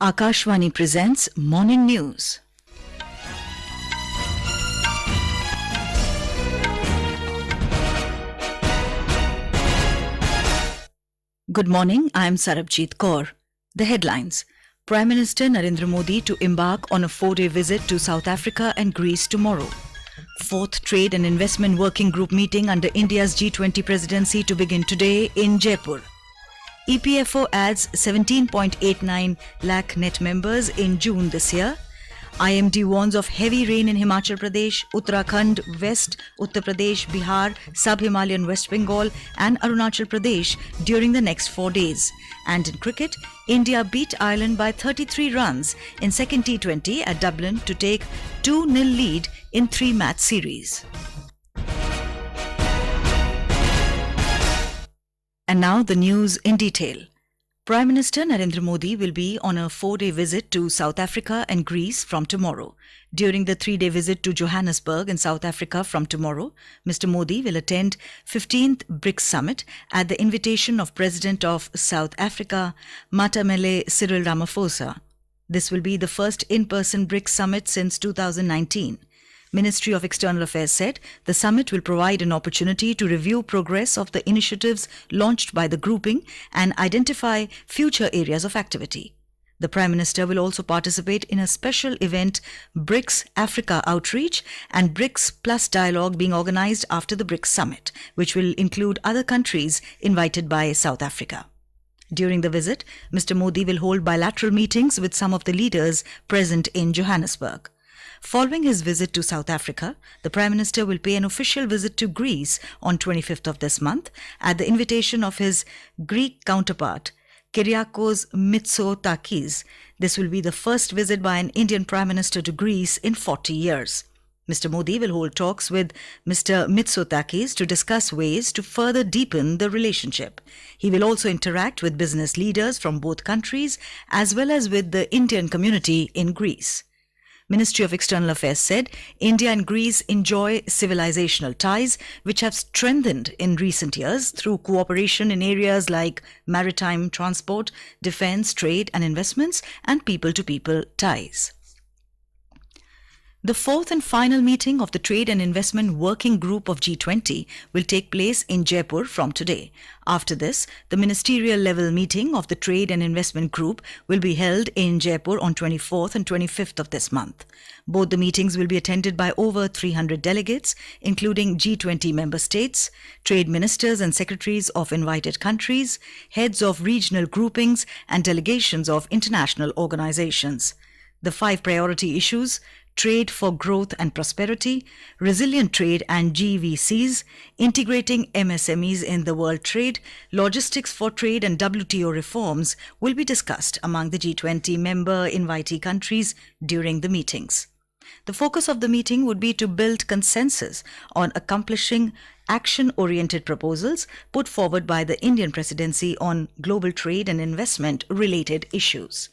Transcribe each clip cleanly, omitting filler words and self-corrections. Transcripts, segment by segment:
Akashvani presents Morning News. Good morning, I am Sarabjit Kaur. The headlines. Prime Minister Narendra Modi to embark on a 4-day visit to South Africa and Greece tomorrow. Fourth Trade and Investment Working Group meeting under India's G20 presidency to begin today in Jaipur. EPFO adds 17.89 lakh net members in June this year. IMD warns of heavy rain in Himachal Pradesh, Uttarakhand, West Uttar Pradesh, Bihar, Sub-Himalayan West Bengal and Arunachal Pradesh during the next 4 days. And in cricket, India beat Ireland by 33 runs in second T20 at Dublin to take 2-0 lead in 3-match series. And now the news in detail. Prime Minister Narendra Modi will be on a 4-day visit to South Africa and Greece from tomorrow. During the 3-day visit to Johannesburg in South Africa from tomorrow, Mr. Modi will attend 15th BRICS Summit at the invitation of President of South Africa, Matamele Cyril Ramaphosa. This will be the first in-person BRICS Summit since 2019. Ministry of External Affairs said the summit will provide an opportunity to review progress of the initiatives launched by the grouping and identify future areas of activity. The Prime Minister will also participate in a special event, BRICS Africa Outreach and BRICS Plus Dialogue being organized after the BRICS Summit, which will include other countries invited by South Africa. During the visit, Mr. Modi will hold bilateral meetings with some of the leaders present in Johannesburg. Following his visit to South Africa, the Prime Minister will pay an official visit to Greece on 25th of this month at the invitation of his Greek counterpart, Kyriakos Mitsotakis. This will be the first visit by an Indian Prime Minister to Greece in 40 years. Mr. Modi will hold talks with Mr. Mitsotakis to discuss ways to further deepen the relationship. He will also interact with business leaders from both countries as well as with the Indian community in Greece. Ministry of External Affairs said India and Greece enjoy civilizational ties which have strengthened in recent years through cooperation in areas like maritime transport, defense, trade and investments, and people-to-people ties. The fourth and final meeting of the Trade and Investment Working Group of G20 will take place in Jaipur from today. After this, the ministerial level meeting of the Trade and Investment Group will be held in Jaipur on 24th and 25th of this month. Both the meetings will be attended by over 300 delegates, including G20 member states, trade ministers and secretaries of invited countries, heads of regional groupings and delegations of international organizations. The 5 priority issues: trade for growth and prosperity, resilient trade and GVCs, integrating MSMEs in the world trade, logistics for trade and WTO reforms will be discussed among the G20 member invitee countries during the meetings. The focus of the meeting would be to build consensus on accomplishing action-oriented proposals put forward by the Indian Presidency on global trade and investment-related issues.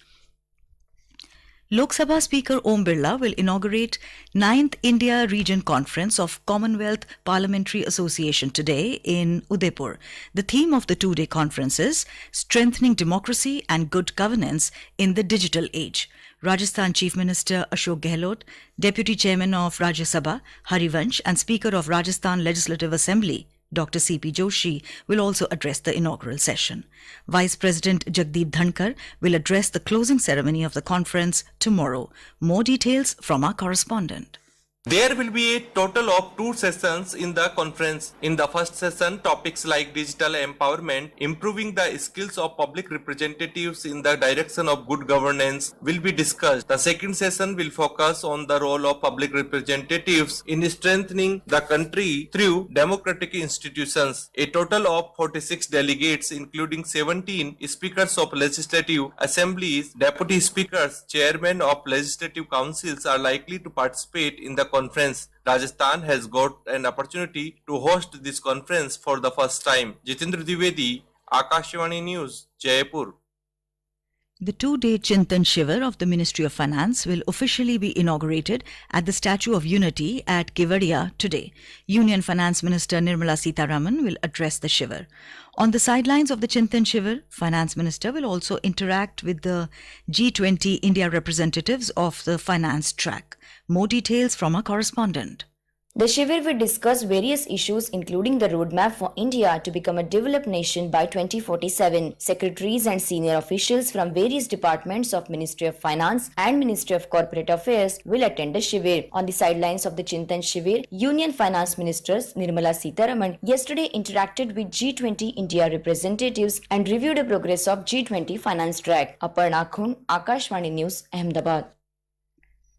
Lok Sabha Speaker Om Birla will inaugurate 9th India Region Conference of Commonwealth Parliamentary Association today in Udaipur. The theme of the 2-day conference is Strengthening Democracy and Good Governance in the Digital Age. Rajasthan Chief Minister Ashok Gehlot, Deputy Chairman of Rajya Sabha Harivansh and Speaker of Rajasthan Legislative Assembly Dr. C.P. Joshi will also address the inaugural session. Vice President Jagdeep Dhankar will address the closing ceremony of the conference tomorrow. More details from our correspondent. There will be a total of 2 sessions in the conference. In the first session, topics like digital empowerment, improving the skills of public representatives in the direction of good governance will be discussed. The second session will focus on the role of public representatives in strengthening the country through democratic institutions. A total of 46 delegates, including 17 speakers of legislative assemblies, deputy speakers, chairmen of legislative councils are likely to participate in the conference. Rajasthan has got an opportunity to host this conference for the first time. Jitendra Dwivedi, Akashvani News, Jaipur. The two-day Chintan Shivar of the Ministry of Finance will officially be inaugurated at the Statue of Unity at Kevadia today. Union Finance Minister Nirmala Sitharaman will address the Shivar. On the sidelines of the Chintan Shivar, Finance Minister will also interact with the G20 India representatives of the finance track. More details from our correspondent. The Shivar will discuss various issues including the roadmap for India to become a developed nation by 2047. Secretaries and senior officials from various departments of Ministry of Finance and Ministry of Corporate Affairs will attend the Shivar. On the sidelines of the Chintan Shivar, Union Finance Ministers Nirmala Sitharaman yesterday interacted with G20 India representatives and reviewed the progress of G20 finance track. Aparna Khun, Akashvani News, Ahmedabad.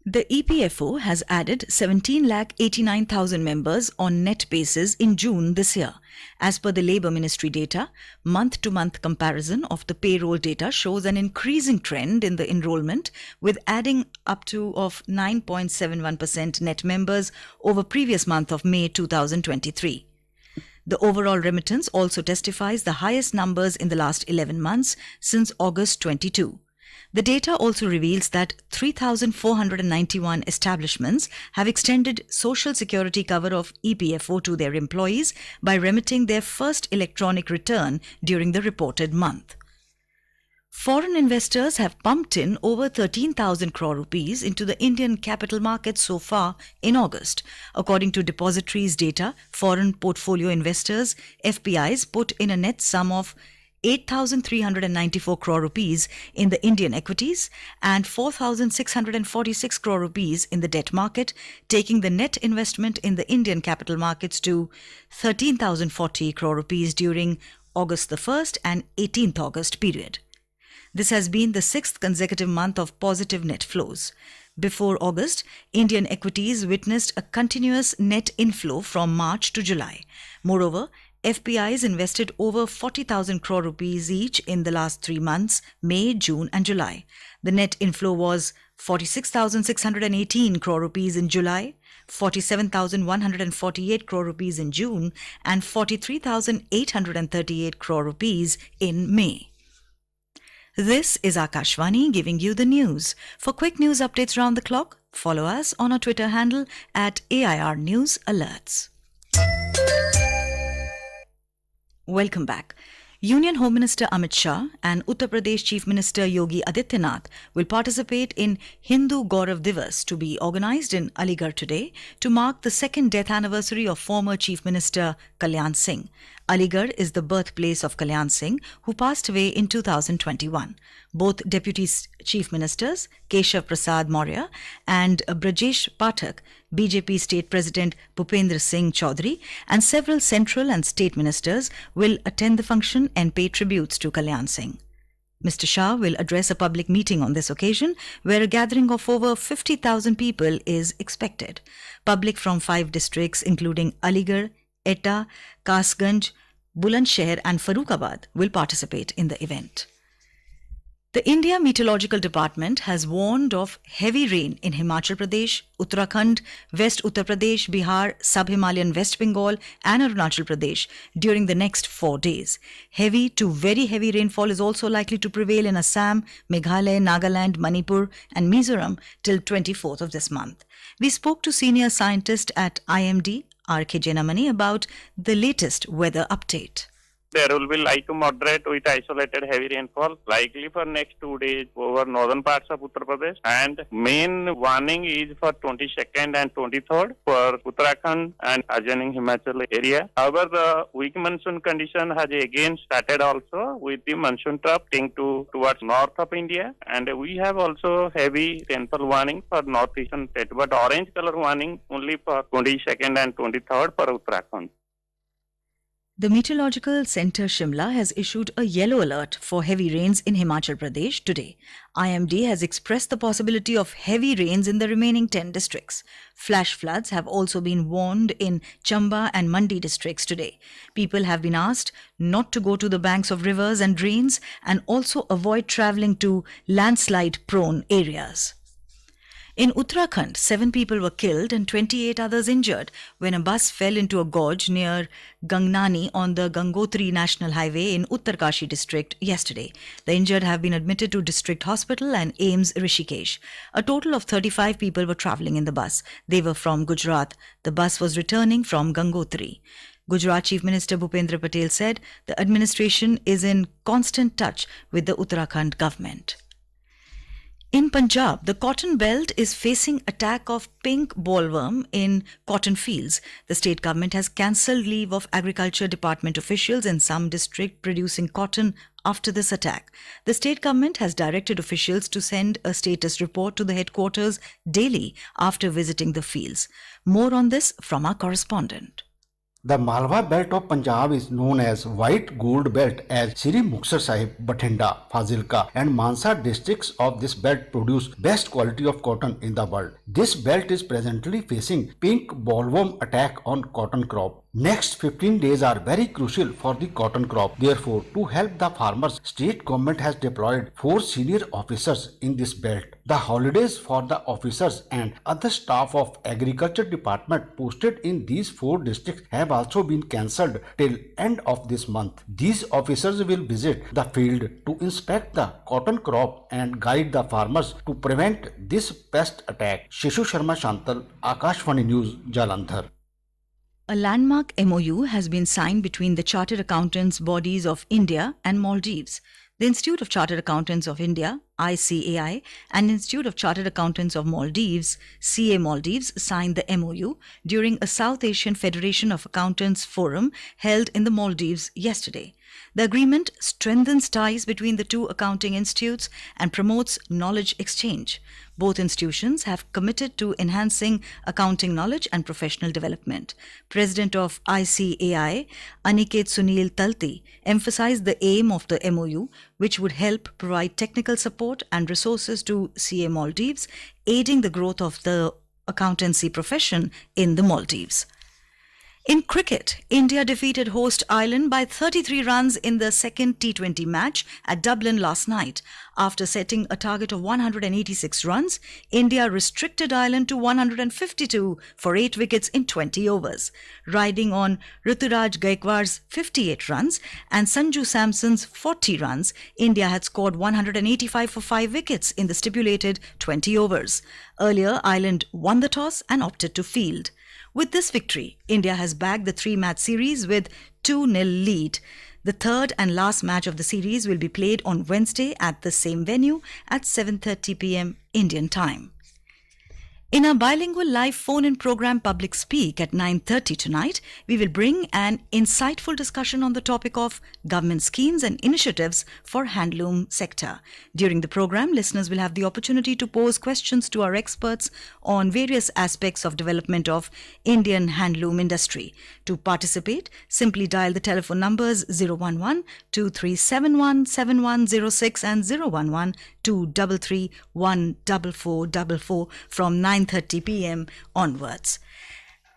The EPFO has added 17,89,000 members on net basis in June this year. As per the Labour Ministry data, month-to-month comparison of the payroll data shows an increasing trend in the enrollment, with adding up to of 9.71% net members over previous month of May 2023. The overall remittance also testifies the highest numbers in the last 11 months since August 22. The data also reveals that 3,491 establishments have extended social security cover of EPFO to their employees by remitting their first electronic return during the reported month. Foreign investors have pumped in over 13,000 crore rupees into the Indian capital market so far in August. According to depositories data, foreign portfolio investors, FPIs, put in a net sum of 8,394 crore rupees in the Indian equities and 4,646 crore rupees in the debt market, taking the net investment in the Indian capital markets to 13,040 crore rupees during August the 1st and 18th August period. This has been the sixth consecutive month of positive net flows. Before August, Indian equities witnessed a continuous net inflow from March to July. Moreover, FPIs invested over 40,000 crore rupees each in the last 3 months, May, June and July. The net inflow was 46,618 crore rupees in July, 47,148 crore rupees in June and 43,838 crore rupees in May. This is Akashvani giving you the news. For quick news updates round the clock, follow us on our Twitter handle at AIR News Alerts. Welcome back. Union Home Minister Amit Shah and Uttar Pradesh Chief Minister Yogi Adityanath will participate in Hindu Gaurav Divas to be organised in Aligarh today to mark the second death anniversary of former Chief Minister Kalyan Singh. Aligarh is the birthplace of Kalyan Singh, who passed away in 2021. Both Deputy Chief Ministers, Keshav Prasad Maurya and Brajesh Pathak, BJP State President Bhupendra Singh Chaudhary and several central and state ministers will attend the function and pay tributes to Kalyan Singh. Mr. Shah will address a public meeting on this occasion, where a gathering of over 50,000 people is expected. Public from 5 districts including Aligarh, Etah, Kasganj, Bulandshahr and Farrukhabad will participate in the event. The India Meteorological Department has warned of heavy rain in Himachal Pradesh, Uttarakhand, West Uttar Pradesh, Bihar, Sub-Himalayan West Bengal and Arunachal Pradesh during the next 4 days. Heavy to very heavy rainfall is also likely to prevail in Assam, Meghalaya, Nagaland, Manipur and Mizoram till 24th of this month. We spoke to senior scientist at IMD, R.K. Jenamani, about the latest weather update. There will be light to moderate with isolated heavy rainfall likely for next 2 days over northern parts of Uttar Pradesh, and main warning is for 22nd and 23rd for Uttarakhand and adjoining Himachal area. However, the weak monsoon condition has again started also with the monsoon trough towards north of India, and we have also heavy rainfall warning for northeastern state, but orange color warning only for 22nd and 23rd for Uttarakhand. The Meteorological Centre Shimla has issued a yellow alert for heavy rains in Himachal Pradesh today. IMD has expressed the possibility of heavy rains in the remaining 10 districts. Flash floods have also been warned in Chamba and Mandi districts today. People have been asked not to go to the banks of rivers and drains and also avoid travelling to landslide-prone areas. In Uttarakhand, 7 people were killed and 28 others injured when a bus fell into a gorge near Gangnani on the Gangotri National Highway in Uttarkashi district yesterday. The injured have been admitted to District Hospital and AIIMS Rishikesh. A total of 35 people were travelling in the bus. They were from Gujarat. The bus was returning from Gangotri. Gujarat Chief Minister Bhupendra Patel said the administration is in constant touch with the Uttarakhand government. In Punjab, the cotton belt is facing attack of pink bollworm in cotton fields. The state government has cancelled leave of Agriculture Department officials in some district producing cotton after this attack. The state government has directed officials to send a status report to the headquarters daily after visiting the fields. More on this from our correspondent. The Malwa belt of Punjab is known as White Gold Belt, as Sri Muksar Sahib, Bathinda, Fazilka and Mansa districts of this belt produce best quality of cotton in the world. This belt is presently facing pink bollworm attack on cotton crop. Next 15 days are very crucial for the cotton crop. Therefore, to help the farmers, state government has deployed 4 senior officers in this belt. The holidays for the officers and other staff of Agriculture Department posted in these 4 districts have also been cancelled till end of this month. These officers will visit the field to inspect the cotton crop and guide the farmers to prevent this pest attack. Shishu Sharma Shantal, Akashvani News, Jalandhar. A landmark MOU has been signed between the Chartered Accountants Bodies of India and Maldives. The Institute of Chartered Accountants of India, ICAI, and Institute of Chartered Accountants of Maldives, CA Maldives, signed the MOU during a South Asian Federation of Accountants Forum held in the Maldives yesterday. The agreement strengthens ties between the two accounting institutes and promotes knowledge exchange. Both institutions have committed to enhancing accounting knowledge and professional development. President of ICAI, Aniket Sunil Talti, emphasized the aim of the MOU, which would help provide technical support and resources to CA Maldives, aiding the growth of the accountancy profession in the Maldives. In cricket, India defeated host Ireland by 33 runs in the second T20 match at Dublin last night. After setting a target of 186 runs, India restricted Ireland to 152 for 8 wickets in 20 overs. Riding on Ruturaj Gaikwad's 58 runs and Sanju Samson's 40 runs, India had scored 185 for 5 wickets in the stipulated 20 overs. Earlier, Ireland won the toss and opted to field. With this victory, India has bagged the 3-match series with 2-0 lead. The third and last match of the series will be played on Wednesday at the same venue at 7:30 p.m. Indian time. In our bilingual live phone-in program Public Speak at 9:30 tonight, we will bring an insightful discussion on the topic of government schemes and initiatives for handloom sector. During the program, listeners will have the opportunity to pose questions to our experts on various aspects of development of Indian handloom industry. To participate, simply dial the telephone numbers 011-2371-7106 and 011-233-14444 from 9:30 p.m. onwards.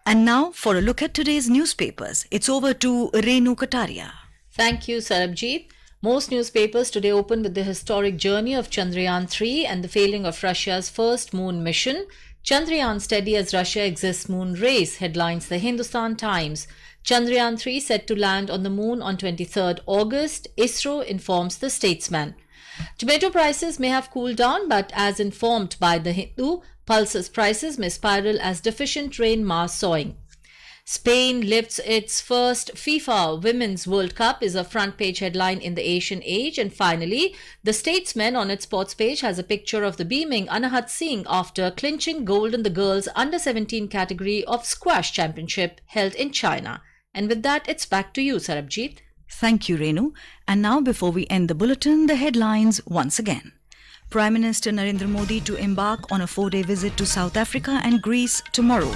And now for a look at today's newspapers. It's over to Renu Kataria. Thank you, Sarabjit. Most newspapers today open with the historic journey of Chandrayaan-3 and the failing of Russia's first moon mission. Chandrayaan steady as Russia exits moon race, headlines the Hindustan Times. Chandrayaan-3 set to land on the moon on 23rd August, ISRO informs the Statesman. Tomato prices may have cooled down, but as informed by the Hindu, pulses prices may spiral as deficient rain mars sowing. Spain lifts its first FIFA Women's World Cup is a front page headline in the Asian Age. And finally, the Statesman on its sports page has a picture of the beaming Anahat Singh after clinching gold in the girls under-17 category of squash championship held in China. And with that, it's back to you, Sarabjit. Thank you, Renu. And now, before we end the bulletin, the headlines once again. Prime Minister Narendra Modi to embark on a 4-day visit to South Africa and Greece tomorrow.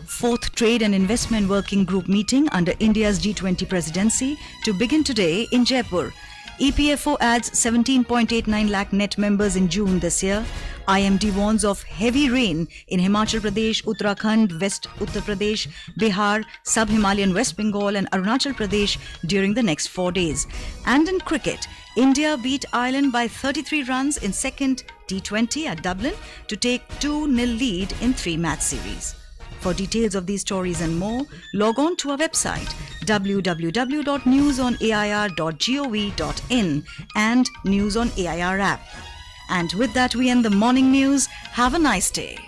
4th Trade and Investment Working Group meeting under India's G20 presidency to begin today in Jaipur. EPFO adds 17.89 lakh net members in June this year. IMD warns of heavy rain in Himachal Pradesh, Uttarakhand, West Uttar Pradesh, Bihar, Sub-Himalayan West Bengal and Arunachal Pradesh during the next 4 days. And in cricket, India beat Ireland by 33 runs in second T-20 at Dublin to take 2-0 lead in 3 match series. For details of these stories and more, log on to our website www.newsonair.gov.in and News on AIR app. And with that, we end the morning news. Have a nice day.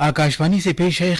Akashvani से पेश है